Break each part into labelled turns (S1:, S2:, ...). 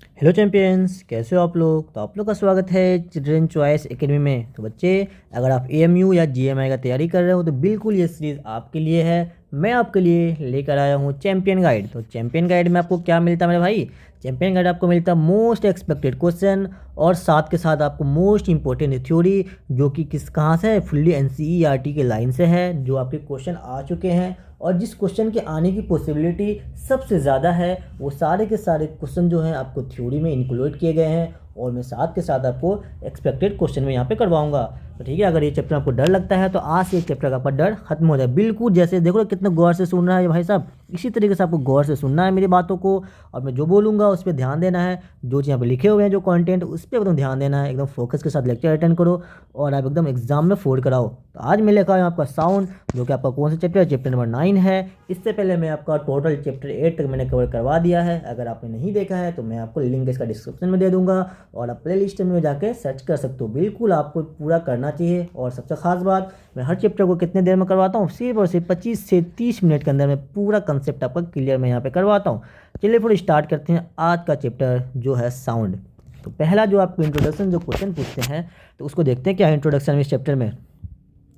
S1: Hello champions, कैसे हो आप लोग। तो आप लोग का स्वागत है चिल्ड्रन चॉइस एकेडमी में। तो बच्चे, अगर आप एएमयू या जीएमआई का तैयारी कर रहे हो तो बिल्कुल ये सीरीज़ आपके लिए है। मैं आपके लिए लेकर आया हूँ चैंपियन गाइड। तो चैंपियन गाइड में आपको क्या मिलता है मेरे भाई? चैंपियन गाइड आपको मिलता है मोस्ट एक्सपेक्टेड क्वेश्चन और साथ के साथ आपको मोस्ट इंपॉर्टेंट थ्योरी, जो कि कहाँ से है, फुल्ली एनसीईआरटी के लाइन से है, जो आपके क्वेश्चन आ चुके हैं और जिस क्वेश्चन के आने की पॉसिबिलिटी सबसे ज़्यादा है वो सारे के सारे क्वेश्चन जो हैं आपको थ्योरी में इंक्लूड किए गए हैं और मैं साथ के साथ आपको एक्सपेक्टेड क्वेश्चन में यहाँ पे करवाऊंगा। तो ठीक है, अगर ये चैप्टर आपको डर लगता है तो आज से एक चैप्टर का आपका डर खत्म हो जाए। बिल्कुल जैसे देखो कितना गौर से सुन रहा है भाई साहब, इसी तरीके से आपको गौर से सुनना है मेरी बातों को और मैं जो बोलूँगा उस पर ध्यान देना है। जो चीज़ यहाँ पे लिखे हुए हैं जो कंटेंट, उस पर एकदम ध्यान देना है। एकदम फोकस के साथ लेक्चर अटेंड करो और आप एकदम एग्जाम में फोड़ कराओ। तो आज मैं लेकर आया हूँ आपका साउंड, जो कि आपका कौन सा चैप्टर है, चैप्टर नंबर 9 है। इससे पहले मैं आपका टोटल चैप्टर 8 तक मैंने कवर करवा दिया है। अगर आपने नहीं देखा है तो मैं आपको लिंक इसका डिस्क्रिप्शन में दे दूंगा और आप प्ले लिस्ट में जाके सर्च कर सकते हो। बिल्कुल आपको पूरा करना चाहिए। और सबसे खास बात, मैं हर चैप्टर को कितने देर में करवाता हूँ, सिर्फ और सिर्फ 25 से 30 मिनट के अंदर में पूरा कंसेप्ट आपका क्लियर मैं यहाँ पे करवाता हूँ। चलिए फिर स्टार्ट करते हैं आज का चैप्टर जो है साउंड। तो पहला जो आपको इंट्रोडक्शन जो क्वेश्चन पूछते हैं तो उसको देखते हैं क्या इंट्रोडक्शन में इस चैप्टर में।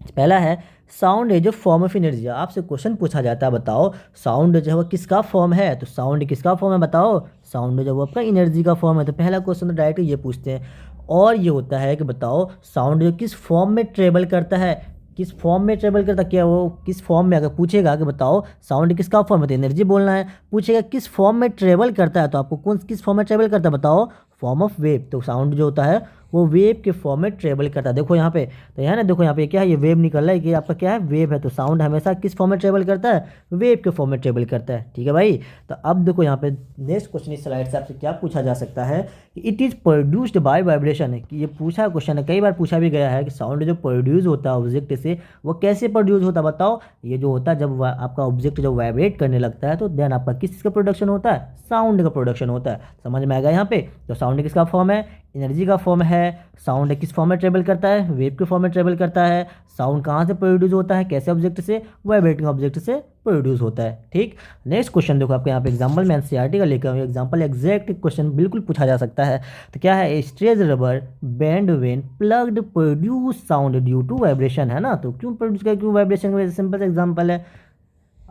S1: पहला है sound is a form of energy. आपसे क्वेश्चन पूछा जाता है, बताओ साउंड जो है वो किसका फॉर्म है। तो साउंड किसका फॉर्म है बताओ। साउंड जो है वो आपका एनर्जी का फॉर्म है। तो पहला क्वेश्चन तो डायरेक्ट ये पूछते हैं और ये होता है कि बताओ साउंड जो किस फॉर्म में ट्रेवल करता है। किस फॉर्म में ट्रेवल करता, क्या वो किस फॉर्म में, अगर पूछेगा कि बताओ साउंड किसका फॉर्म है तो एनर्जी बोलना है। पूछेगा किस फॉर्म में ट्रेवल करता है तो आपको कौन किस फॉर्म में ट्रेवल करता है बताओ, फॉर्म ऑफ वेव। तो साउंड जो होता है वो वेव के फॉर्म में ट्रेवल करता है। देखो यहाँ पे, तो यहाँ ना देखो यहाँ पे क्या है, ये वेव निकल रहा है कि आपका क्या है, वेव है। तो साउंड हमेशा किस फॉर्म में ट्रेवल करता है, वेव के फॉर्म में ट्रेवल करता है। ठीक है भाई। तो अब देखो यहाँ पे नेक्स्ट क्वेश्चन इस स्लाइड से आपसे क्या पूछा जा सकता है कि it is produced by vibration है। कि ये पूछा क्वेश्चन है, कई बार पूछा भी गया है कि साउंड जो प्रोड्यूस होता है ऑब्जेक्ट से वो कैसे प्रोड्यूस होता है बताओ। ये जो होता है जब आपका ऑब्जेक्ट जब वाइब्रेट करने लगता है तो देन आपका किस चीज़ का प्रोडक्शन होता है, साउंड का प्रोडक्शन होता है। समझ में आएगा यहाँ पे। तो साउंड किसका फॉर्म है, एनर्जी का फॉर्म है। साउंड किस फॉर्म में ट्रेवल करता है, वेव के फॉर्म में ट्रेवल करता है। साउंड कहाँ से प्रोड्यूस होता है, कैसे ऑब्जेक्ट से, वाइब्रेटिंग ऑब्जेक्ट से प्रोड्यूस होता है। ठीक। नेक्स्ट क्वेश्चन देखो आपके यहाँ पे एग्जांपल में एनसीईआरटी का लेकर हूँ एग्जांपल, एग्जैक्ट क्वेश्चन बिल्कुल पूछा जा सकता है। तो क्या है, stretch rubber band when plugged produce sound due to vibration, है ना। तो क्यों प्रोड्यूस कर, क्यों वाइब्रेशन, सिंपल एग्जांपल है।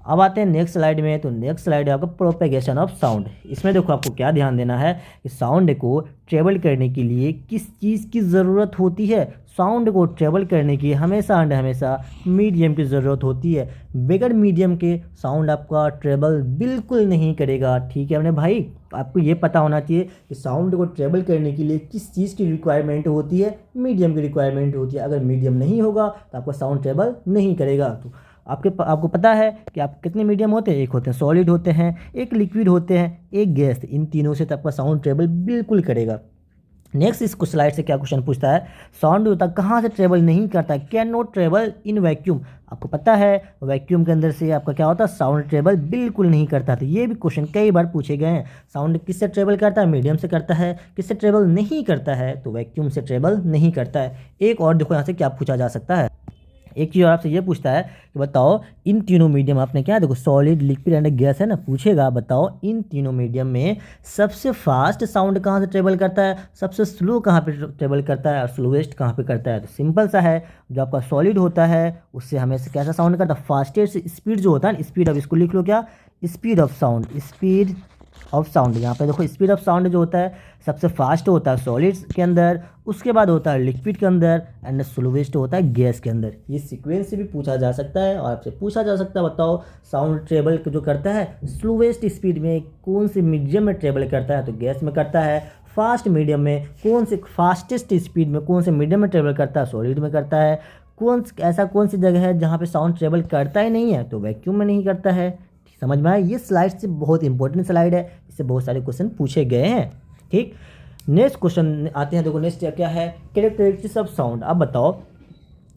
S1: अब आते हैं नेक्स्ट स्लाइड में। तो नेक्स्ट स्लाइड है आपका प्रोपेगेशन ऑफ साउंड। इसमें देखो आपको क्या ध्यान देना है कि साउंड को ट्रेवल करने के लिए किस चीज़ की ज़रूरत होती है। साउंड को ट्रेवल करने की हमेशा एंड हमेशा मीडियम की ज़रूरत होती है। बगैर मीडियम के साउंड आपका ट्रेवल बिल्कुल नहीं करेगा। ठीक है अपने भाई, आपको ये पता होना चाहिए कि साउंड को ट्रेवल करने के लिए किस चीज़ की रिक्वायरमेंट होती है, मीडियम की रिक्वायरमेंट होती है। अगर मीडियम नहीं होगा तो आपका साउंड ट्रेवल नहीं करेगा। तो आपको पता है कि आप कितने मीडियम होते हैं, एक होते हैं सॉलिड होते हैं, एक लिक्विड होते हैं, एक गैस। इन तीनों से तो आपका साउंड ट्रेवल बिल्कुल करेगा। नेक्स्ट इस स्लाइड से क्या क्वेश्चन पूछता है, साउंड होता कहाँ से ट्रेवल नहीं करता, can not travel in vacuum. आपको पता है वैक्यूम के अंदर से आपका क्या होता है, साउंड ट्रेवल बिल्कुल नहीं करता। तो ये भी क्वेश्चन कई बार पूछे गए हैं। साउंड किससे ट्रेवल करता है, मीडियम से करता है। किससे ट्रेवल नहीं करता है, तो वैक्यूम से ट्रेवल नहीं करता है। एक और देखो यहाँ से क्या पूछा जा सकता है, एक चीज़ आपसे ये पूछता है कि बताओ इन तीनों मीडियम, आपने क्या देखो सॉलिड लिक्विड एंड गैस है ना, पूछेगा बताओ इन तीनों मीडियम में सबसे फास्ट साउंड कहाँ से ट्रेवल करता है, सबसे स्लो कहाँ पे ट्रेवल करता है और स्लोएस्ट कहाँ पे करता है। तो सिंपल सा है, जो आपका सॉलिड होता है उससे हमेशा कैसा साउंड करता है, फास्टेस्ट स्पीड जो होता है ना, स्पीड ऑफ, इसको लिख लो क्या, speed of sound, speed of sound. यहाँ पे देखो स्पीड ऑफ साउंड जो होता है सबसे फास्ट होता है सॉलिड्स के अंदर, उसके बाद होता है लिक्विड के अंदर एंड स्लोवेस्ट होता है गैस के अंदर। ये सीक्वेंस से भी पूछा जा सकता है और आपसे पूछा जा सकता है बताओ साउंड ट्रेवल जो करता है स्लोवेस्ट स्पीड में कौन से मीडियम में ट्रेवल करता है, तो गैस में करता है। फास्ट मीडियम में कौन से, फास्टेस्ट स्पीड में कौन से मीडियम में ट्रेवल करता है, सॉलिड में करता है। कौन सी जगह है जहाँ पे साउंड ट्रेवल करता ही नहीं है, तो वैक्यूम में नहीं करता है। समझ में आया, ये स्लाइड से बहुत इंपॉर्टेंट स्लाइड है, इससे बहुत सारे क्वेश्चन पूछे गए हैं। ठीक। नेक्स्ट क्वेश्चन आते हैं, देखो नेक्स्ट क्या है, कैरेक्टरिस्टिक्स ऑफ साउंड। अब बताओ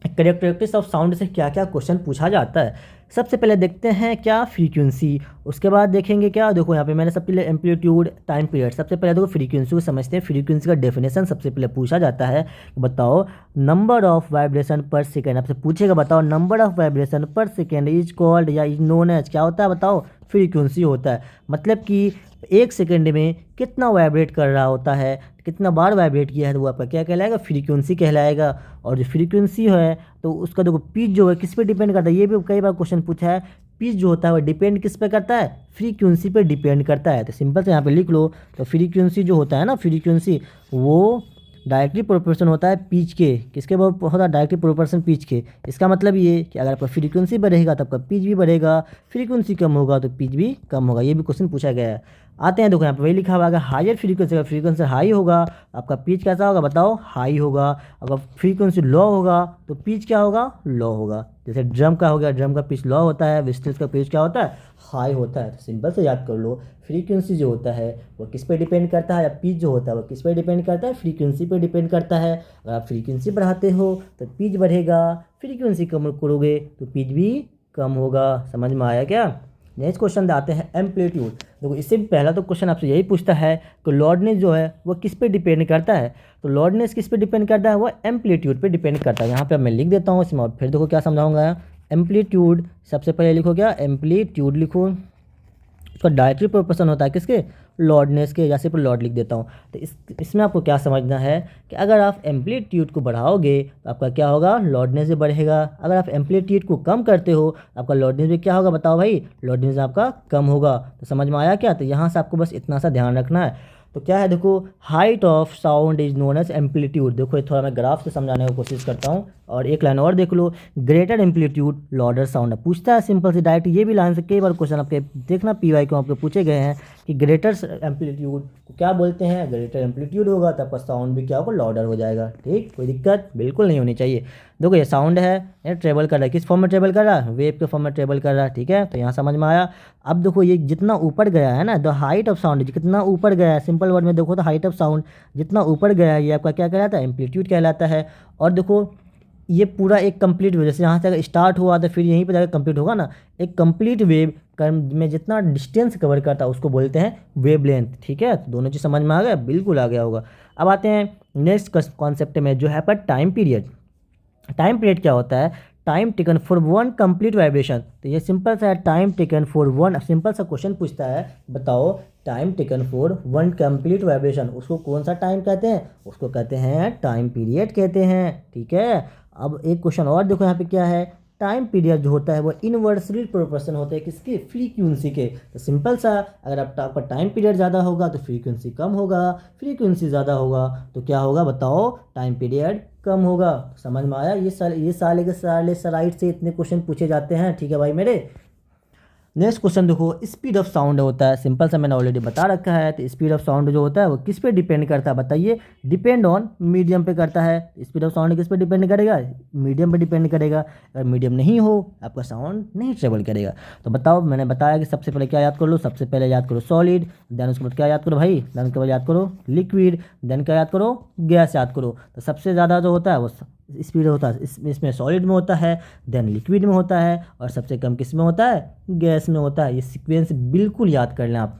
S1: कैरेक्टरिस्टिक्स ऑफ साउंड से क्या क्या क्वेश्चन पूछा जाता है। सबसे पहले देखते हैं क्या, फ्रीक्वेंसी। उसके बाद देखेंगे क्या, देखो यहाँ पे मैंने सबसे पहले एम्पलीट्यूड, टाइम पीरियड। सबसे पहले देखो फ्रीक्वेंसी को समझते हैं। फ्रीक्वेंसी का डेफिनेशन सबसे पहले पूछा जाता है, बताओ नंबर ऑफ वाइब्रेशन पर सेकेंड। आपसे पूछेगा बताओ नंबर ऑफ वाइब्रेशन पर सेकेंड इज कॉल्ड या इज नोन एज, क्या होता है बताओ, फ्रीक्वेंसी होता है। मतलब कि 1 सेकंड में कितना वाइब्रेट कर रहा होता है, कितना बार वाइब्रेट किया है, तो वो आपका क्या कहलाएगा, फ्रीक्वेंसी कहलाएगा। और जो फ्रीक्वेंसी है तो उसका देखो पिच जो है किस पे डिपेंड करता है, ये भी कई बार क्वेश्चन पूछा है। पिच जो होता है वो डिपेंड किस पे करता है, फ्रीक्वेंसी पे डिपेंड करता है। तो सिंपल से यहाँ पे लिख लो, तो फ्रीक्वेंसी जो होता है ना, फ्रीक्वेंसी वो डायरेक्टली प्रोपोर्शन होता है पिच के, किसके होता है, डायरेक्टली प्रोपोर्शन पिच के। इसका मतलब ये कि अगर आपका फ्रीक्वेंसी बढ़ेगा तो आपका पिच भी बढ़ेगा, फ्रीक्वेंसी कम होगा तो पिच भी कम होगा। ये भी क्वेश्चन पूछा गया है। आते हैं, देखो यहाँ पे वही लिखा हुआ है, हायर फ्रीक्वेंसी, अगर फ्रीक्वेंसी हाई होगा आपका पिच कैसा होगा, बताओ, हाई होगा। अगर फ्रीक्वेंसी लो होगा तो पिच क्या होगा, लो होगा। जैसे ड्रम का हो गया, ड्रम का पिच लो होता है, विस्टल्स का पिच क्या होता है, हाई होता है। तो सिंपल से याद कर लो, फ्रीक्वेंसी जो होता है वो किस पे डिपेंड करता है, या पिच जो होता है वो किस पे डिपेंड करता है, फ्रीक्वेंसी पे डिपेंड करता है। अगर आप फ्रीक्वेंसी बढ़ाते हो तो पिच बढ़ेगा, फ्रीक्वेंसी कम करोगे तो पिच भी कम होगा। समझ में आया क्या। नेक्स्ट क्वेश्चन आते हैं एम्पलीट्यूड। देखो इससे भी पहला तो क्वेश्चन आपसे यही पूछता है कि लॉर्डनेस जो है वो किस पे डिपेंड करता है। तो लॉर्डनेस किस पे डिपेंड करता है, वो एम्पलीट्यूड पे डिपेंड करता है। यहाँ पे अब मैं लिख देता हूँ इसमें, और फिर देखो क्या समझाऊंगा। एम्पलीट्यूड सबसे पहले लिखो, क्या एम्पलीट्यूड लिखो, उसका डायरेक्टली प्रोपोर्शन होता है किसके, लॉर्डनेस के। जैसे पर लॉर्ड लिख देता हूँ। तो इसमें आपको क्या समझना है कि अगर आप एम्पलीट्यूड को बढ़ाओगे तो आपका क्या होगा, लॉर्डनेस भी बढ़ेगा। अगर आप एम्पलीट्यूड को कम करते हो आपका लॉर्डनेस भी क्या होगा, बताओ भाई, लॉर्डनेस आपका कम होगा। तो समझ में आया क्या। तो यहाँ से आपको बस इतना सा ध्यान रखना है। तो क्या है, देखो, height of sound is known as amplitude. देखो ये थोड़ा मैं ग्राफ से समझाने की कोशिश करता हूँ। और एक लाइन और देख लो, ग्रेटर एम्पलीट्यूड लॉर्डर साउंड है। पूछता है सिंपल से डायरेक्ट, ये भी लाइन से कई बार क्वेश्चन आपके देखना पीवाई को आपके पूछे गए हैं कि ग्रेटर एम्पलीट्यूड को क्या बोलते हैं, ग्रेटर एम्पलीट्यूड होगा तो आपका साउंड भी क्या होगा, लॉर्डर हो जाएगा। ठीक, कोई दिक्कत बिल्कुल नहीं होनी चाहिए। देखो ये साउंड है, ये ट्रेवल कर रहा है, किस फॉर्म में ट्रेवल कर रहा है, वेव के फॉर्म में ट्रेवल कर रहा है। ठीक है, तो यहाँ समझ में आया। अब देखो ये जितना ऊपर गया है ना, द हाइट ऑफ साउंड, कितना ऊपर गया है, सिंपल वर्ड में देखो तो हाइट ऑफ साउंड जितना ऊपर गया है ये आपका क्या कहलाता है, एम्पलीट्यूड कहलाता है। और देखो ये पूरा एक कंप्लीट वेव, जैसे यहाँ से अगर स्टार्ट हुआ तो फिर यहीं पर जाकर कंप्लीट होगा ना, एक कंप्लीट वेव में जितना डिस्टेंस कवर करता है उसको बोलते हैं वेव लेंथ। ठीक है, तो दोनों चीज़ समझ में आ गया, बिल्कुल आ गया होगा। अब आते हैं नेक्स्ट कॉन्सेप्ट में, जो है पर टाइम पीरियड। टाइम पीरियड क्या होता है, time taken for one complete vibration. तो ये सिंपल सा है, time taken for one, simple सा क्वेश्चन पूछता है, बताओ time taken for one complete vibration, उसको कौन सा टाइम कहते हैं, उसको कहते हैं टाइम पीरियड कहते हैं। ठीक है, अब एक क्वेश्चन और देखो यहाँ पे क्या है, टाइम पीरियड जो होता है वो इनवर्सली प्रोपोर्शन होता है किसके, फ्रीक्वेंसी के। तो सिंपल सा, अगर आपका टाइम पीरियड ज़्यादा होगा तो फ्रीक्वेंसी कम होगा, फ्रीक्वेंसी ज़्यादा होगा तो क्या होगा, बताओ, टाइम पीरियड कम होगा। समझ में आया। ये साले के साले स्लाइड से इतने क्वेश्चन पूछे जाते हैं। ठीक है भाई मेरे। नेक्स्ट क्वेश्चन देखो, स्पीड ऑफ साउंड होता है, सिंपल सा मैंने ऑलरेडी बता रखा है। तो स्पीड ऑफ साउंड जो होता है वो किस पे डिपेंड करता है, बताइए, डिपेंड ऑन मीडियम पे करता है। स्पीड ऑफ साउंड किस पे डिपेंड करेगा, मीडियम पे डिपेंड करेगा। अगर मीडियम नहीं हो आपका साउंड नहीं ट्रेवल करेगा। तो बताओ, मैंने बताया कि सबसे पहले क्या याद कर लो, सबसे पहले याद करो सॉलिड, देन उसके बाद क्या याद करो भाई, देन उसके बाद याद करो लिक्विड, देन क्या याद करो, गैस याद करो। तो सबसे ज़्यादा जो होता है वो स्पीड होता है इसमें सॉलिड में होता है, देन लिक्विड में होता है, और सबसे कम किस में होता है, गैस में होता है। ये सीक्वेंस बिल्कुल याद कर लें आप।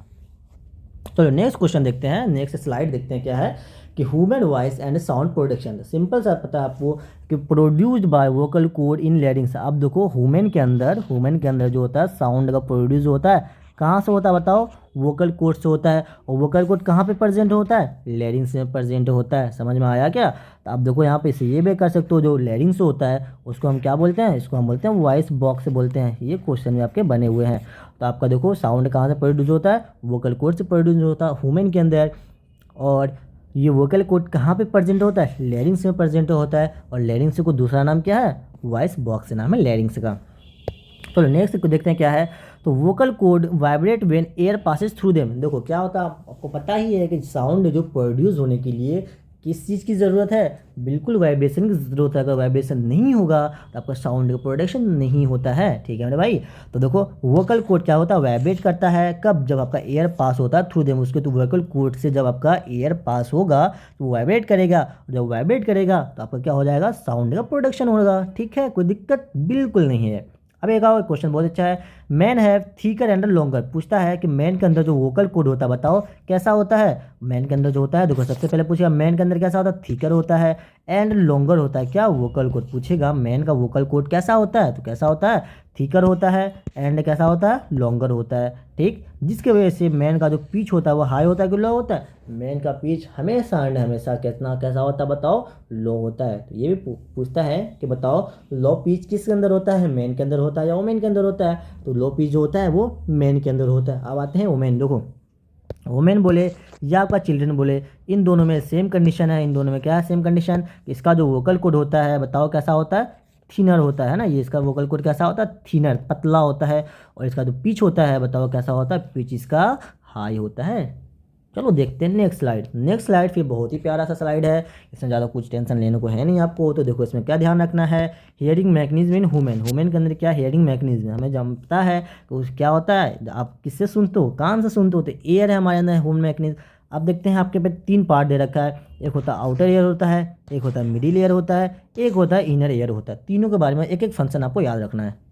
S1: चलो नेक्स्ट क्वेश्चन देखते हैं, नेक्स्ट स्लाइड देखते हैं क्या है कि human voice and sound production. Simple सा पता है आपको कि produced by vocal cord in larynx. अब देखो ह्यूमन के अंदर जो होता है साउंड का प्रोड्यूस होता है कहाँ से होता है, बताओ, वोकल कॉर्ड से होता है। और वोकल कॉर्ड कहाँ पे प्रेजेंट होता है, लैरिंग्स में प्रेजेंट होता है। समझ में आया क्या। तो अब देखो यहाँ पे इसे ये भी कर सकते हो, जो लैरिंग्स होता है उसको हम क्या बोलते हैं, इसको हम बोलते हैं वॉइस बॉक्स बोलते हैं। ये क्वेश्चन में आपके बने हुए हैं। तो आपका देखो साउंड कहाँ से प्रोड्यूस होता है, वोकल कॉर्ड से प्रोड्यूस होता है ह्यूमन के अंदर। और ये वोकल कॉर्ड कहाँ पे प्रेजेंट होता है, लैरिंग्स में प्रेजेंट होता है। और लैरिंग्स को दूसरा नाम क्या है, वॉइस बॉक्स नाम है लैरिंग्स का। तो नेक्स्ट को देखते हैं क्या है। तो vocal cord vibrate when air passes through them. देखो क्या होता है, आपको पता ही है कि साउंड जो प्रोड्यूस होने के लिए किस चीज़ की ज़रूरत है, बिल्कुल वाइब्रेशन की ज़रूरत है। अगर वाइब्रेशन नहीं होगा तो आपका साउंड का प्रोडक्शन नहीं होता है। ठीक है मेरे भाई। तो देखो वोकल कॉर्ड क्या होता है, वाइब्रेट करता है कब, जब आपका एयर पास होता है थ्रू देम उसके। तो वोकल कॉर्ड से जब आपका एयर पास होगा तो वाइब्रेट करेगा, जब वाइब्रेट करेगा तो आपका क्या हो जाएगा, साउंड का प्रोडक्शन होगा। ठीक है, कोई दिक्कत बिल्कुल नहीं है। अब एक और क्वेश्चन बहुत अच्छा है, man have thicker and longer. पूछता है कि मैन के अंदर जो वोकल कॉर्ड होता है बताओ कैसा होता है। मैन के अंदर जो होता है, देखो सबसे पहले पूछेगा मैन के अंदर कैसा होता है, थीकर होता है एंड लॉन्गर होता है। क्या, वोकल कॉर्ड पूछेगा मैन का वोकल कॉर्ड कैसा होता है, तो कैसा होता है, थिकर होता है एंड कैसा होता है, लॉन्गर होता है। ठीक, जिसके वजह से मैन का जो पिच होता है वो हाई होता है कि लो होता है, मैन का पिच हमेशा एंड हमेशा कितना कैसा होता है बताओ, लो होता है। तो ये भी पूछता है कि बताओ लो पिच किसके अंदर होता है, मैन के अंदर होता है या वोमेन के अंदर होता है। तो लो पिच जो होता है वो मैन के अंदर होता है। अब आते हैं वोमेन। देखो वोमेन बोले या आपका चिल्ड्रन बोले, इन दोनों में सेम कंडीशन है। इन दोनों में क्या है, सेम कंडीशन। इसका जो वोकल कोड होता है बताओ कैसा होता है, थिनर होता है ना। ये इसका वोकल कोड कैसा होता है, थिनर, पतला होता है। और इसका जो पिच होता है बताओ कैसा होता है, पिच इसका हाई होता है। चलो देखते हैं नेक्स्ट स्लाइड। नेक्स्ट स्लाइड फिर बहुत ही प्यारा सा स्लाइड है, इसमें ज़्यादा कुछ टेंशन लेने को है नहीं आपको। तो देखो इसमें क्या ध्यान रखना है, hearing mechanism in human. Human के अंदर क्या हियरिंग मैकेनिज्म हमें जानता है तो क्या होता है, आप किससे सुनते हो, कान से सुनते हो। तो एयर है हमारे अंदर ह्यूमन मैकेनिज्म। अब देखते हैं आपके पे 3 पार्ट दे रखा है, एक होता है आउटर एयर होता है, एक होता है मिडिल एयर होता है, एक होता है इनर एयर होता है। तीनों के बारे में एक एक फंक्शन आपको याद रखना है।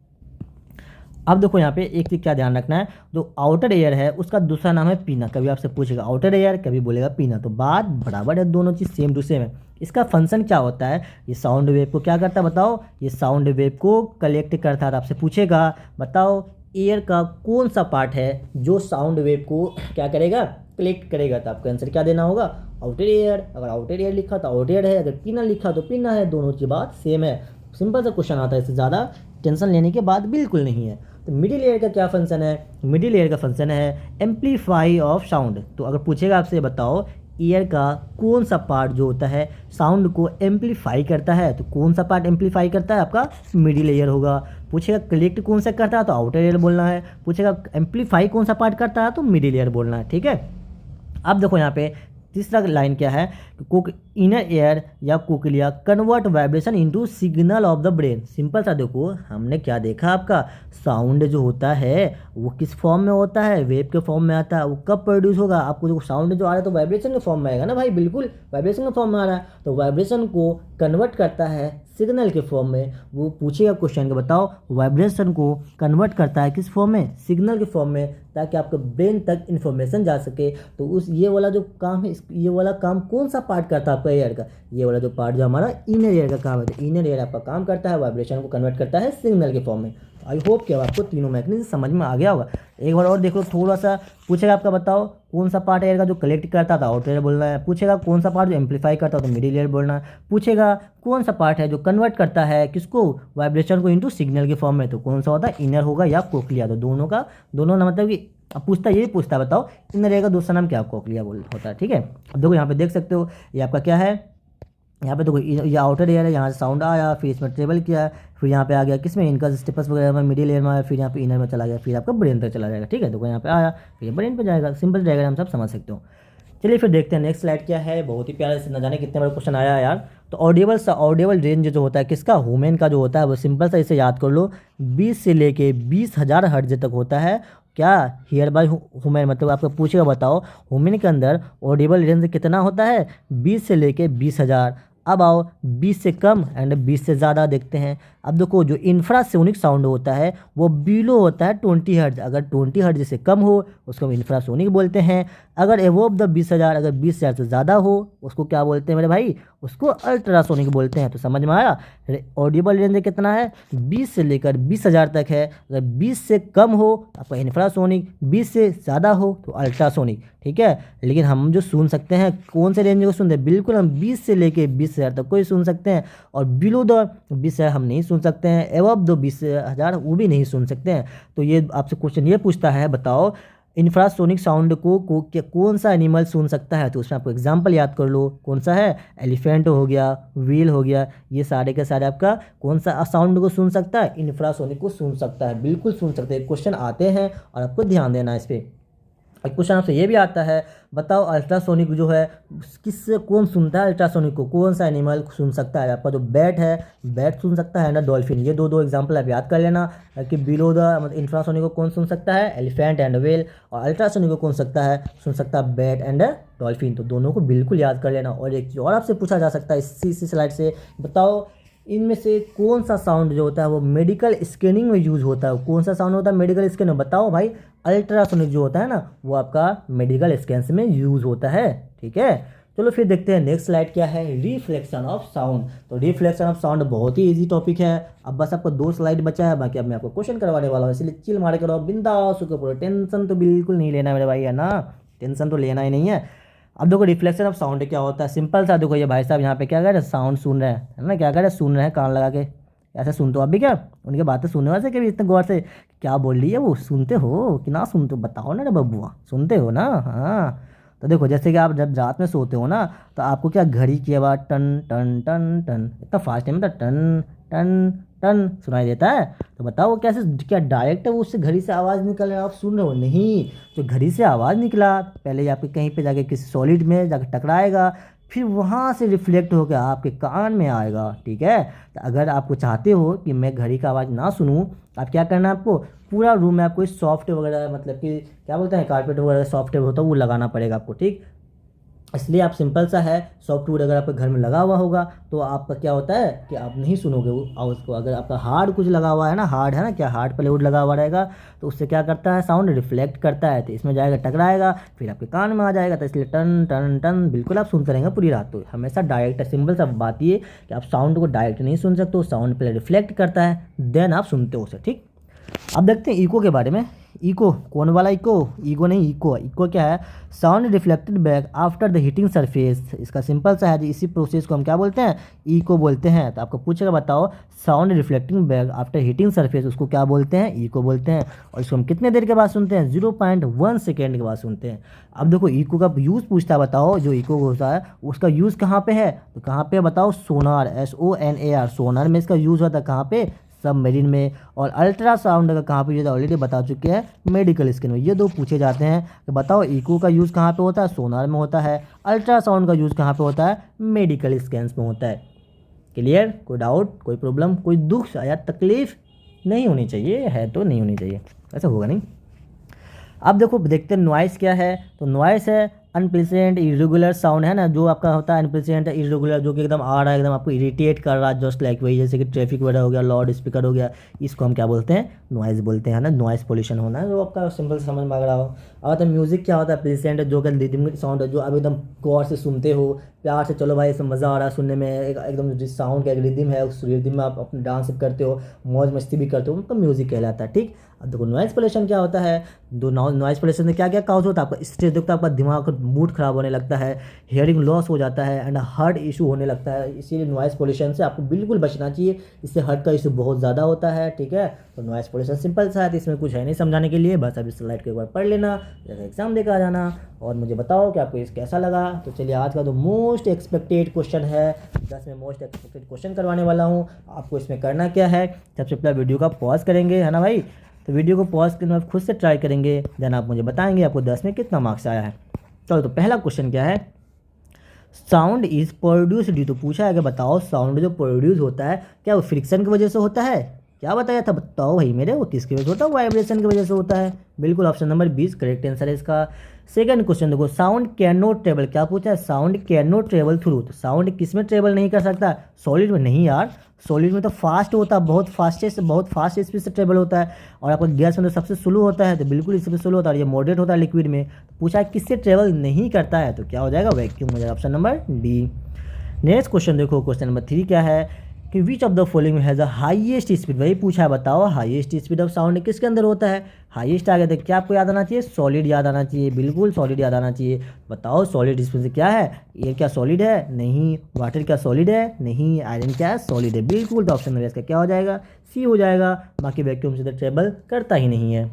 S1: अब देखो यहाँ पे एक चीज़ क्या ध्यान रखना है, जो आउटर एयर है उसका दूसरा नाम है पीना। कभी आपसे पूछेगा आउटर एयर, कभी बोलेगा पीना, तो बात बराबर है, दोनों चीज़ सेम टू सेम है। इसका फंक्शन क्या होता है, ये साउंड वेव को क्या करता है बताओ, ये साउंड वेव को कलेक्ट करता है। आपसे पूछेगा बताओ एयर का कौन सा पार्ट है जो साउंड वेव को क्या करेगा, कलेक्ट करेगा। तो आपका आंसर क्या देना होगा, आउटर एयर। अगर आउटर एयर लिखा तो आउटर एयर है, अगर पीना लिखा तो पीना है, दोनों की बात सेम है। सिंपल सा क्वेश्चन आता है, इससे ज़्यादा टेंशन लेने की बात बिल्कुल नहीं है। तो मिडिल एयर का क्या फंक्शन है, मिडिल एयर का फंक्शन है एम्पलीफाई ऑफ साउंड। तो अगर पूछेगा आपसे बताओ ईयर का कौन सा पार्ट जो होता है साउंड को एम्पलीफाई करता है, तो कौन सा पार्ट एम्पलीफाई करता है, आपका मिडिल एयर होगा। पूछेगा कलेक्ट कौन सा करता है तो आउटर एयर बोलना है। पूछेगा एम्पलीफाई कौन सा पार्ट करता है तो मिडिल एयर बोलना है। ठीक है, अब देखो यहाँ पे तीसरा लाइन क्या है, कुक इनर एयर या cochlea convert vibration into signal of the brain. Simple सा देखो हमने क्या देखा, आपका साउंड जो होता है वो किस फॉर्म में होता है, वेव के फॉर्म में आता है। वो कब प्रोड्यूस होगा, आपको जो साउंड जो आ रहा है तो वाइब्रेशन के फॉर्म में आएगा ना भाई, बिल्कुल वाइब्रेशन के फॉर्म में आ रहा है। तो वाइब्रेशन को कन्वर्ट करता है सिग्नल के फॉर्म में। वो पूछेगा क्वेश्चन के बताओ वाइब्रेशन को कन्वर्ट करता है किस फॉर्म में, सिग्नल के फॉर्म में, ताकि आपके ब्रेन तक इन्फॉर्मेशन जा सके। तो उस ये वाला जो काम है, ये वाला काम कौन सा पार्ट करता है आपका एयर का, ये वाला जो पार्ट जो हमारा इनर एयर का काम है। तो इनर एयर आपका काम करता है वाइब्रेशन को कन्वर्ट करता है सिग्नल के फॉर्म में। आई होप कि अब आपको तीनों मैकेनिज्म समझ में आ गया होगा। एक बार और देख लो थोड़ा सा, पूछेगा आपका बताओ कौन सा पार्ट एयर का जो कलेक्ट करता था आउटर एयर बोलना है। पूछेगा कौन सा पार्ट जो एम्पलीफाई करता तो मिडिल एयर बोलना है। पूछेगा कौन सा पार्ट है जो कन्वर्ट करता है किसको, वाइब्रेशन को इनटू सिग्नल के फॉर्म में, तो कौन सा होता है, इनर होगा या कोक्लिया। तो दोनों ना मतलब कि अब पूछता ये पूछता है बताओ इनर एयर का दूसरा नाम क्या, कोक्लिया बोल होता है। ठीक है, अब देखो यहाँ पे देख सकते हो ये आपका क्या है, यहाँ पे देखो ये आउटर एयर है, यहाँ से साउंड आया, फिर इसमें ट्रेवल किया, फिर यहाँ पे आ गया किसमें, इनका स्टेपस वगैरह में मिडिल एयर में आया, फिर यहाँ पे इनर में चला गया, फिर आपका ब्रेन तक चला जाएगा। ठीक है, देखो यहाँ पे आया फिर ब्रेन पे जाएगा। सिंपल डायग्राम सब समझ सकते हो। चलिए फिर देखते हैं नेक्स्ट स्लाइड क्या है। बहुत ही प्यारे से, न जाने कितने बड़ा क्वेश्चन आया है यार। तो ऑडिबल रेंज जो होता है किसका, ह्यूमन का जो होता है वो सिंपल सा इसे याद कर लो, 20 से लेके 20,000 हर्ट्ज तक होता है। क्या हियर बाय ह्यूमन, मतलब आपको पूछेगा बताओ ह्यूमन के अंदर ऑडिबल रेंज कितना होता है, 20 से लेके 20,000। अब आओ 20 से कम एंड 20 से ज़्यादा देखते हैं। अब देखो जो इंफ्रासोनिक साउंड होता है वो बिलो होता है 20 हर्ट्ज। अगर 20 हर्ट्ज से कम हो उसको हम इंफ्रासोनिक बोलते हैं। अगर एवोव द 20,000, अगर 20,000 से ज़्यादा हो उसको क्या बोलते हैं मेरे भाई, उसको अल्ट्रासोनिक बोलते हैं। तो समझ में आया, ऑडिबल रेंज कितना है, 20 से लेकर 20,000 तक है। अगर 20 से कम हो आपका इंफ्रासोनिक, 20 से ज़्यादा हो तो अल्ट्रासोनिक। ठीक है, लेकिन हम जो सुन सकते हैं कौन से रेंज को सुनते हैं, बिल्कुल हम 20 से लेके 20,000 तक कोई सुन सकते हैं, और बिलो द 20,000 हम नहीं सुन सकते हैं, एवब द 20,000 वो भी नहीं सुन सकते हैं। तो ये आपसे क्वेश्चन ये पूछता है बताओ इंफ्रासोनिक साउंड को कौन सा एनिमल सुन सकता है। तो उसमें आपको एग्जांपल याद कर लो, कौन सा है, एलिफेंट हो गया, व्हील हो गया, ये सारे के सारे आपका कौन सा साउंड को सुन सकता है, इंफ्रासोनिक को सुन सकता है, बिल्कुल सुन सकते हैं। क्वेश्चन आते हैं और आपको ध्यान देना है इस पर। एक क्वेश्चन आपसे ये भी आता है बताओ अल्ट्रासोनिक जो है किससे कौन सुनता है, अल्ट्रासोनिक को कौन सा एनिमल सुन सकता है। आपका जो बैट है, बैट सुन सकता है ना, डॉल्फिन। ये दो एग्जांपल आप याद कर लेना कि बिलो द मतलब इंफ्रासोनिक को कौन सुन सकता है, एलिफेंट एंड व्हेल, और अल्ट्रासोनिक को कौन सुन सकता है बैट एंड डॉल्फिन। तो दोनों को बिल्कुल याद कर लेना। और एक चीज़ और आपसे पूछा जा सकता है इसी स्लाइड से, बताओ इनमें से कौन सा साउंड जो होता है वो मेडिकल स्कैनिंग में यूज़ होता है। कौन सा साउंड होता है मेडिकल स्कैन में, बताओ भाई। अल्ट्रासोनिक जो होता है ना वो आपका मेडिकल स्कैन में यूज़ होता है। ठीक है, चलो फिर देखते हैं नेक्स्ट स्लाइड क्या है, रिफ्लेक्शन ऑफ साउंड। तो रिफ्लेक्शन ऑफ साउंड बहुत ही इजी टॉपिक है। अब बस आपको 2 स्लाइड बचा है, बाकी अब मैं आपको क्वेश्चन करवाने वाला हूँ, इसलिए चिल मार करो, बिंदास होकर पढ़ो, टेंशन तो बिल्कुल नहीं लेना मेरे भाई, है ना, टेंशन तो लेना ही नहीं है। अब देखो रिफ्लेक्शन ऑफ साउंड क्या होता है, सिंपल सा देखो, ये भाई साहब यहाँ पे क्या कर रहे हैं, साउंड सुन रहे हैं, है ना, क्या कर रहे हैं, सुन रहे हैं कान लगा के। ऐसे सुनते हो आप भी क्या, उनकी बातें सुनने वैसे कभी इतने गौर से, क्या बोल रही है वो, सुनते हो कि ना सुनते हो, बताओ ना रे बबुआ, सुनते हो ना। हाँ, तो देखो जैसे कि आप जब रात में सोते हो ना, तो आपको क्या घड़ी की आवाज़ टन टन टन टन, इतना फास्ट है मतलब टन टन टन सुनाई देता है। तो बताओ वो कैसे, क्या डायरेक्ट है वो उससे घड़ी से आवाज़ निकल रहा है, आप सुन रहे हो, नहीं, जो घड़ी से आवाज़ निकला पहले आपके कहीं पे जाके किसी सॉलिड में जाकर टकराएगा, फिर वहाँ से रिफ्लेक्ट होकर आपके कान में आएगा, ठीक है। तो अगर आपको चाहते हो कि मैं घड़ी का आवाज़ ना सुनूं, आप क्या करना है, आपको पूरा रूम में आपको सॉफ्ट वगैरह, मतलब कि क्या बोलते हैं, कारपेट वगैरह सॉफ्ट होता है वो लगाना पड़ेगा आपको, ठीक। इसलिए आप सिंपल सा है, सॉफ्टवुड अगर आपके घर में लगा हुआ होगा तो आपका क्या होता है कि आप नहीं सुनोगे वो आवाज़ को। अगर आपका हार्ड कुछ लगा हुआ है ना, हार्ड है ना, क्या हार्ड प्लाईवुड लगा हुआ रहेगा, तो उससे क्या करता है, साउंड रिफ्लेक्ट करता है, तो इसमें जाएगा टकराएगा, फिर आपके कान में आ जाएगा, तो इसलिए टन टन टन बिल्कुल आप सुनते रहेंगे पूरी रात। तो हमेशा डायरेक्ट है, सिंपल सा बात ये कि आप साउंड को डायरेक्ट नहीं सुन सकते हो, साउंड पहले रिफ्लेक्ट करता है, देन आप सुनते हो उसे, ठीक। अब देखते हैं इको के बारे में। इको कौन वाला इको, ईगो नहीं, इको। इको क्या है, sound reflected back after the heating surface. इसका सिंपल सा है, इसी प्रोसेस को हम क्या बोलते हैं, इको बोलते हैं। तो आपको पूछेगा बताओ sound reflecting back after heating surface, उसको क्या बोलते हैं, इको बोलते हैं। और इसको हम कितने देर के बाद सुनते हैं, 0.1 सेकेंड के बाद सुनते हैं। अब देखो इको का यूज़ पूछता है, बताओ जो इको होता है उसका यूज़ कहाँ पे है, तो कहाँ पे बताओ, सोनार, SONAR, सोनार में इसका यूज़ होता है, कहाँ पे, सबमरीन में। और अल्ट्रासाउंड का कहाँ पे यूज़ है, ऑलरेडी बता चुके हैं, मेडिकल स्कैन में। ये 2 पूछे जाते हैं कि बताओ इको का यूज़ कहाँ पे होता है, सोनार में होता है, अल्ट्रासाउंड का यूज़ कहाँ पे होता है, मेडिकल स्कैन्स में होता है। क्लियर, कोई डाउट, कोई प्रॉब्लम, कोई दुख या तकलीफ नहीं होनी चाहिए, है तो नहीं होनी चाहिए, ऐसा होगा नहीं। अब देखो देखते हैं नॉइस क्या है। तो नॉइस है अनप्लेजेंट इरेगुलर साउंड, है ना, जो आपका होता है अनप्लेजेंट इरेगुलर, जो कि एकदम आ रहा है, एकदम आपको इरिटेट कर रहा है, जस्ट लाइक वही, जैसे कि ट्रैफिक वगैरह हो गया, लाउड स्पीकर हो गया, इसको हम क्या बोलते हैं, नॉइस बोलते हैं, ना, नॉइस पोल्यूशन होना है, जो आपका सिंपल समझ में आ रहा हो। और तो म्यूजिक क्या होता है, प्लेजेंट, जो कि रिदमिक साउंड है, जो आप एकदम गौर से सुनते हो, प्यार से, चलो भाई इसमें मज़ा आ रहा है सुनने में, एकदम जिस साउंड का एक रिदम है, उस रिदम में आप अपने डांस करते हो, मौज मस्ती भी करते हो, उनका म्यूजिक कहलाता है, ठीक। अब देखो नॉइस पोल्यूशन क्या होता है, दो नॉइस पोल्यूशन से क्या क्या काउज होता है, आपका स्ट्रेस देखता है, आपका दिमाग का मूड खराब होने लगता है, हियरिंग लॉस हो जाता है, एंड हार्ट इशू होने लगता है। इसीलिए नॉइस पोल्यूशन से आपको बिल्कुल बचना चाहिए, इससे हार्ट का इशू बहुत ज़्यादा होता है, ठीक है। तो नॉइस पोल्यूशन सिंपल सा है, तो इसमें कुछ है नहीं समझाने के लिए, बस अब इस स्लाइड को एक बार पढ़ लेना, जैसे एग्जाम देकर आ जाना, और मुझे बताओ कि आपको इस कैसा लगा। तो चलिए आज का जो मोस्ट एक्सपेक्टेड क्वेश्चन है, 10 में मोस्ट एक्सपेक्टेड क्वेश्चन करवाने वाला हूँ। आपको इसमें करना क्या है, सबसे पहले वीडियो का पॉज करेंगे, है ना भाई, तो वीडियो को पॉज करके आप खुद से ट्राई करेंगे, देन आप मुझे बताएंगे आपको 10 में कितना मार्क्स आया है। चलो तो पहला क्वेश्चन क्या है, साउंड इज प्रोड्यूस ड्यू, तो पूछा है कि बताओ साउंड जो प्रोड्यूस होता है क्या वो फ्रिक्शन की वजह से होता है, क्या बताया था, बताओ भाई मेरे, वो किसकी वजह से होता है, वाइब्रेशन की वजह से होता है, बिल्कुल ऑप्शन नंबर 20 करेक्ट आंसर है इसका। सेकंड क्वेश्चन देखो, साउंड कैन नॉट ट्रेवल, क्या पूछा है, sound can not travel through, तो साउंड किस में ट्रेवल नहीं कर सकता, सॉलिड में, नहीं यार, सॉलिड में तो फास्ट होता है, बहुत फास्ट स्पीड से ट्रेवल होता है, और आपका गैस में तो सबसे स्लो होता है, तो बिल्कुल इससे स्लो होता है, और ये मॉडरेट होता है लिक्विड में। तो पूछा है किससे ट्रेवल नहीं करता है, तो क्या हो जाएगा, वैक्यूम हो जाएगा, option number D. Next question देखो, क्वेश्चन नंबर 3 क्या है कि which of the following has a highest speed, वही पूछा है, बताओ हाईएस्ट स्पीड ऑफ साउंड किसके अंदर होता है, हाईएस्ट आ गया तो क्या आपको याद आना चाहिए, सॉलिड याद आना चाहिए, बिल्कुल सॉलिड याद आना चाहिए। बताओ सॉलिड स्पीड से क्या है, एयर क्या सॉलिड है, नहीं, वाटर क्या सॉलिड है, नहीं, आयरन क्या सॉलिड है, बिल्कुल। तो ऑप्शन में इसका क्या हो जाएगा, सी हो जाएगा, बाकी वैक्यूम से तो ट्रेवल करता ही नहीं है।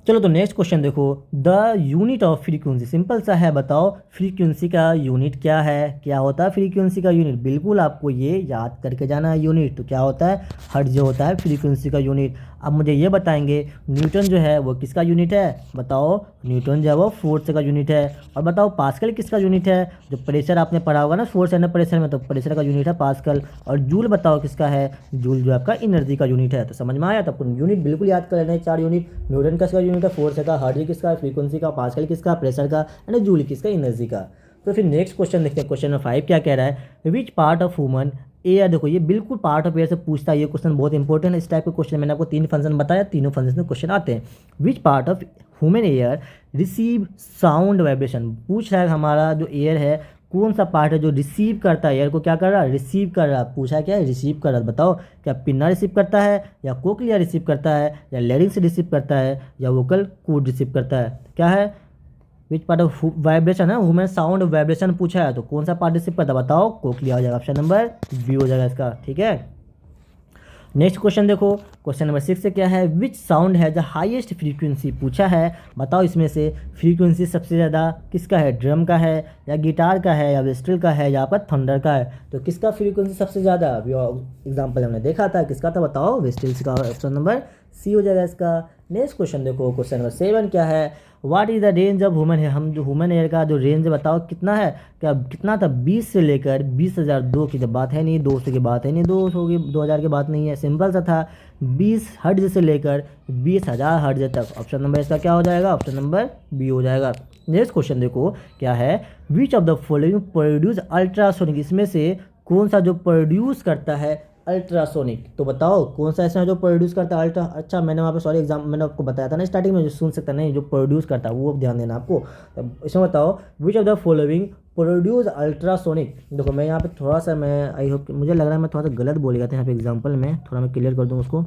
S1: चलो तो नेक्स्ट क्वेश्चन देखो, the unit of frequency, simple सा है, बताओ फ्रीक्वेंसी का यूनिट क्या है, क्या होता है फ्रीक्वेंसी का यूनिट, बिल्कुल आपको ये याद करके जाना है यूनिट, तो क्या होता है, हर्ट्ज जो होता है फ्रीक्वेंसी का यूनिट। अब मुझे ये बताएंगे न्यूटन जो है वो किसका यूनिट है, बताओ न्यूटन जो है वो फोर्स का यूनिट है। और बताओ पास्कल किसका यूनिट है, जो प्रेशर आपने पढ़ा होगा ना फोर्स एंड प्रेशर में, तो प्रेशर का यूनिट है पास्कल। और जूल बताओ किसका है, जूल जो आपका एनर्जी का यूनिट है। तो समझ में आया, तो आपको यूनिट बिल्कुल याद कर लेना है, 4 यूनिट, न्यूटन का यूनिट है फोर्स का, हर्ट्ज किसका, फ्रीक्वेंसी का, पास्कल किसका, प्रेशर का, एंड जूल किसका, एनर्जी का। तो फिर नेक्स्ट क्वेश्चन देखते हैं, क्वेश्चन नंबर 5 क्या कह रहा है, which part of human air, देखो ये बिल्कुल पार्ट ऑफ एयर से पूछता है, ये क्वेश्चन बहुत इंपॉर्टेंट है। इस टाइप के क्वेश्चन मैंने आपको 3 फंक्शन बताया, तीनों फंक्शन में क्वेश्चन आते हैं। Which part of human air receive sound vibration, पूछ रहा है हमारा जो एयर है कौन सा पार्ट है जो रिसीव करता है, एयर को क्या कर रहा है, रिसीव कर रहा है। पूछा क्या है, रिसीव कर रहा है। बताओ क्या पिन्ना रिसीव करता है, या कोक्लिया रिसीव करता है, या लैरिंक्स रिसीव करता है, या वोकल कॉर्ड रिसीव करता है। क्या है, विच पार्ट ऑफ वाइब्रेशन है, ह्यूमन साउंड वाइब्रेशन पूछा है, तो कौन सा पार्ट रिसीव करता है, बताओ कोक्लिया हो जाएगा, ऑप्शन नंबर बी हो जाएगा इसका। ठीक है, नेक्स्ट क्वेश्चन देखो, क्वेश्चन नंबर 6 से क्या है, विच साउंड है द हाईएस्ट फ्रीक्वेंसी, पूछा है। बताओ इसमें से फ्रीक्वेंसी सबसे ज़्यादा किसका है, ड्रम का है, या गिटार का है, या वेस्टल का है, या आपका थंडर का है। तो किसका फ्रीक्वेंसी सबसे ज़्यादा, अभी एग्जाम्पल हमने देखा था किसका था, बताओ वेस्टल्स का, ऑप्शन नंबर सी हो जाएगा इसका। नेक्स्ट क्वेश्चन देखो, क्वेश्चन नंबर 7 क्या है, what is the range of human है, हम जो ह्यूमन एयर का जो रेंज बताओ कितना है, क्या कितना था, 20 से लेकर 20,002 की जब बात है नहीं, 200 की बात है नहीं, 200 की 2000 की बात नहीं है, सिंपल सा था, 20 हर्ट्ज से लेकर 20,000 हर्ट्ज तक। ऑप्शन नंबर इसका क्या हो जाएगा, ऑप्शन नंबर बी हो जाएगा। नेक्स्ट क्वेश्चन देखो क्या है, which of the following produce ultrasonic, इसमें से कौन सा जो प्रोड्यूस करता है अल्ट्रासोनिक, तो बताओ कौन सा ऐसा जो प्रोड्यूस करता है अल्ट्रा, अच्छा मैंने वहाँ पे सॉरी एग्जाम मैंने आपको बताया था ना स्टार्टिंग में, जो सुन सकता नहीं, जो प्रोड्यूस करता है वो ध्यान देना आपको। इसमें बताओ which of the following produce ultrasonic. देखो मैं यहाँ पे थोड़ा सा, मैं आई होप मुझे लग रहा है मैं थोड़ा सा गलत बोल गया था यहाँ पे एग्जाम्पल में, थोड़ा मैं क्लियर कर दूँ उसको।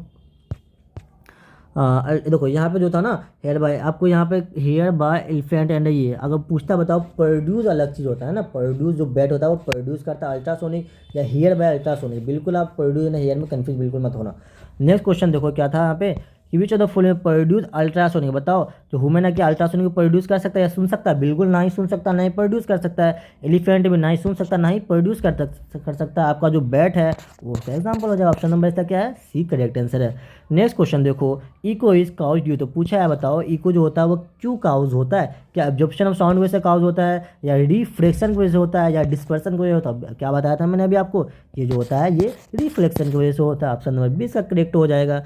S1: देखो यहाँ पे जो था ना हेयर बाय, आपको यहाँ पे हेयर बाय एलिफेंट एंड, ये अगर पूछता बताओ प्रोड्यूस अलग चीज़ होता है ना, प्रोड्यूस जो बैट होता है वो प्रोड्यूस करता है अल्ट्रासोनिक या हेयर बाय अल्ट्रासोनिक, बिल्कुल आप प्रोड्यूस ना हेयर में कंफ्यूज बिल्कुल मत होना। नेक्स्ट क्वेश्चन देखो क्या था यहाँ पे, कि which of the following produce ultrasonic, बताओ जो ह्यूमन है कि अल्ट्रासोनिक को प्रोड्यूस कर सकता है या सुन सकता है, बिल्कुल ना ही सुन सकता ना ही प्रोड्यूस कर सकता है। एलिफेंट भी ना ही सुन सकता ना ही प्रोड्यूस कर सकता है। आपका जो बैट है वो उसका एग्जाम्पल हो जाएगा, ऑप्शन नंबर इसका क्या है, सी करेक्ट आंसर है। नेक्स्ट क्वेश्चन देखो, इको इज काउज ड्यू, तो पूछा है बताओ इको जो होता है वो क्यों काउज होता है, क्या एब्जॉर्प्शन ऑफ साउंड वजह से काउज होता है, या रिफ्लेक्शन की वजह से होता है, या डिस्पर्सन की वजह से होता है। क्या बताया था मैंने अभी आपको, ये जो होता है ये रिफ्लेक्शन की वजह से होता है, ऑप्शन नंबर बी इसका करेक्ट हो जाएगा।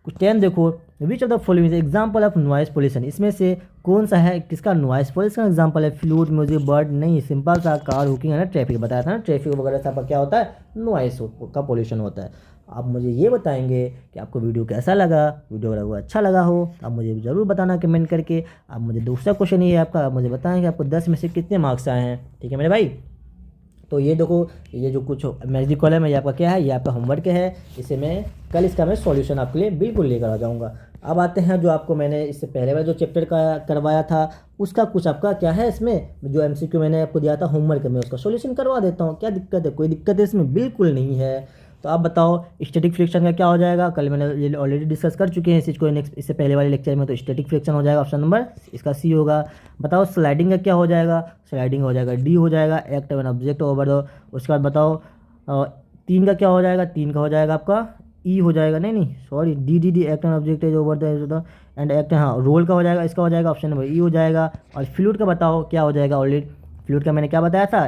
S1: 10 देखो, which of the following example of noise pollution, इसमें से कौन सा है किसका नॉइस पोल्यूशन एग्जाम्पल है, फ्लूट म्यूजिक बर्ड नहीं, सिंपल सा कार हुकिंग है ना, ट्रैफिक बताया था ना, ट्रैफिक वगैरह से आपका क्या होता है, नॉइस का पोल्यूशन होता है। आप मुझे ये बताएंगे कि आपको वीडियो कैसा लगा, वीडियो अगर वो अच्छा लगा हो तो आप मुझे ज़रूर बताना कमेंट करके। आप मुझे दूसरा क्वेश्चन ये है आपका, आप मुझे बताएं कि आपको 10 में से कितने मार्क्स आए हैं, ठीक है मेरे भाई। तो ये देखो ये जो कुछ मैजिक कॉलम है ये आपका क्या है, ये आपका होमवर्क है, इसे मैं कल इसका मैं सॉल्यूशन आपके लिए बिल्कुल लेकर आ जाऊँगा। अब आते हैं जो आपको मैंने इससे पहले वाला जो चैप्टर का करवाया था उसका कुछ आपका क्या है, इसमें जो एमसीक्यू मैंने आपको दिया था होमवर्क में उसका सॉल्यूशन करवा देता हूँ। क्या दिक्कत है, कोई दिक्कत है इसमें, बिल्कुल नहीं है। तो आप बताओ स्टैटिक फ्रिक्शन का क्या हो जाएगा, कल मैंने ये ऑलरेडी डिस्कस कर चुके हैं इस चीज़ को नेक्स्ट इससे पहले वाले लेक्चर में। तो स्टैटिक फ्रिक्शन हो जाएगा ऑप्शन नंबर इसका सी होगा। बताओ स्लाइडिंग का क्या हो जाएगा, स्लाइडिंग हो जाएगा डी हो जाएगा, एक्ट एन ऑब्जेक्ट ओवर दो। उसके बाद बताओ 3 का क्या हो जाएगा, 3 का हो जाएगा आपका ई हो जाएगा, नहीं sorry D act an object is over the end act, हाँ रोल का हो जाएगा, इसका हो जाएगा ऑप्शन नंबर ई हो जाएगा। और फ्लूइड का बताओ क्या हो जाएगा, ऑलरेडी फ्लूइड का मैंने क्या बताया था,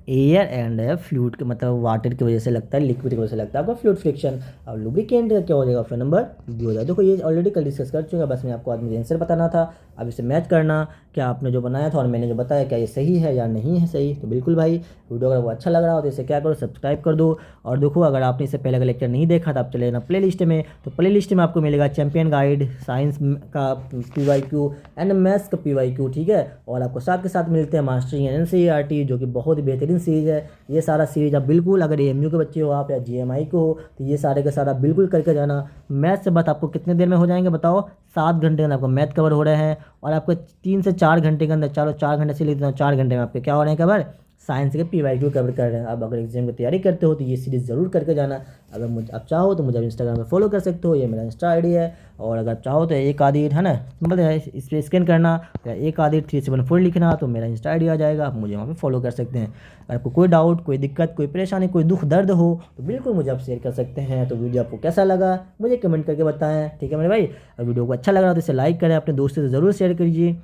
S1: एयर एंड फ्लूइड के मतलब वाटर की वजह से लगता है, लिक्विड की वजह से लगता है आपका फ्लूइड फ्रिक्शन। और लुब्रिकेंट का क्या हो जाएगा, ऑप्शन नंबर बी हो जाएगा। देखो ये ऑलरेडी कल डिस्कस कर चुके हैं, बस मैं आपको आज मुझे आंसर बताना था। अब इसे मैच करना क्या आपने जो बनाया था और मैंने जो बताया क्या ये सही है या नहीं है सही। तो बिल्कुल भाई वीडियो अगर वो अच्छा लग रहा हो तो इसे क्या करो, सब्सक्राइब कर दो। और देखो अगर आपने इससे पहले का लेक्चर नहीं देखा तो आप चले जाना प्ले लिस्ट में, तो प्ले लिस्ट में आपको मिलेगा चैंपियन गाइड, साइंस का PYQ एंड मैथ्स का PYQ, ठीक है। और आपको साथ के साथ मिलते हैं मास्टरिंग NCERT जो कि बहुत ही बेहतरीन सीरीज़ है। ये सारा सीरीज आप बिल्कुल अगर AMU के बच्चे हो आप या GMI को हो तो ये सारे का सारा बिल्कुल करके जाना। मैथ से बात आपको कितने देर में हो जाएंगे बताओ, 7 घंटे के अंदर आपको मैथ कवर हो रहे हैं। और आपको 3 से 4 घंटे के अंदर, चलो 4 घंटे से लेते हैं, 4 घंटे में आपके क्या हो रहे हैं कवर, साइंस के PYQ कवर कर रहे हैं। आप अगर एग्जाम की तैयारी करते हो तो ये सीरीज़ ज़रूर करके जाना। अगर मुझे आप चाहो तो मुझे इंस्टाग्राम पे फॉलो कर सकते हो, ये मेरा इंस्टा ID है। और अगर चाहो तो एक आदि है ना, मतलब इस पर स्कैन करना या एक आदि 374 लिखना तो मेरा इंस्टा ID आ जाएगा, आप मुझे वहाँ पे फॉलो कर सकते हैं। अगर आपको कोई डाउट, कोई दिक्कत, कोई परेशानी, कोई दुख दर्द हो तो बिल्कुल मुझे आप शेयर कर सकते हैं। तो वीडियो आपको कैसा लगा मुझे कमेंट करके बताएं, ठीक है मेरे भाई। और वीडियो को अच्छा लग रहा तो इसे लाइक करें, अपने दोस्तों से ज़रूर शेयर कीजिए।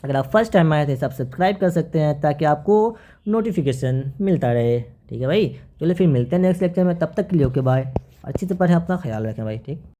S1: अगर आप फर्स्ट टाइम आए थे सब सब्सक्राइब कर सकते हैं ताकि आपको नोटिफिकेशन मिलता रहे, ठीक है भाई। चलिए फिर मिलते हैं नेक्स्ट लेक्चर में, तब तक के लिए ओके बाय। अच्छी से पढ़ें, अपना ख्याल रखें भाई, ठीक।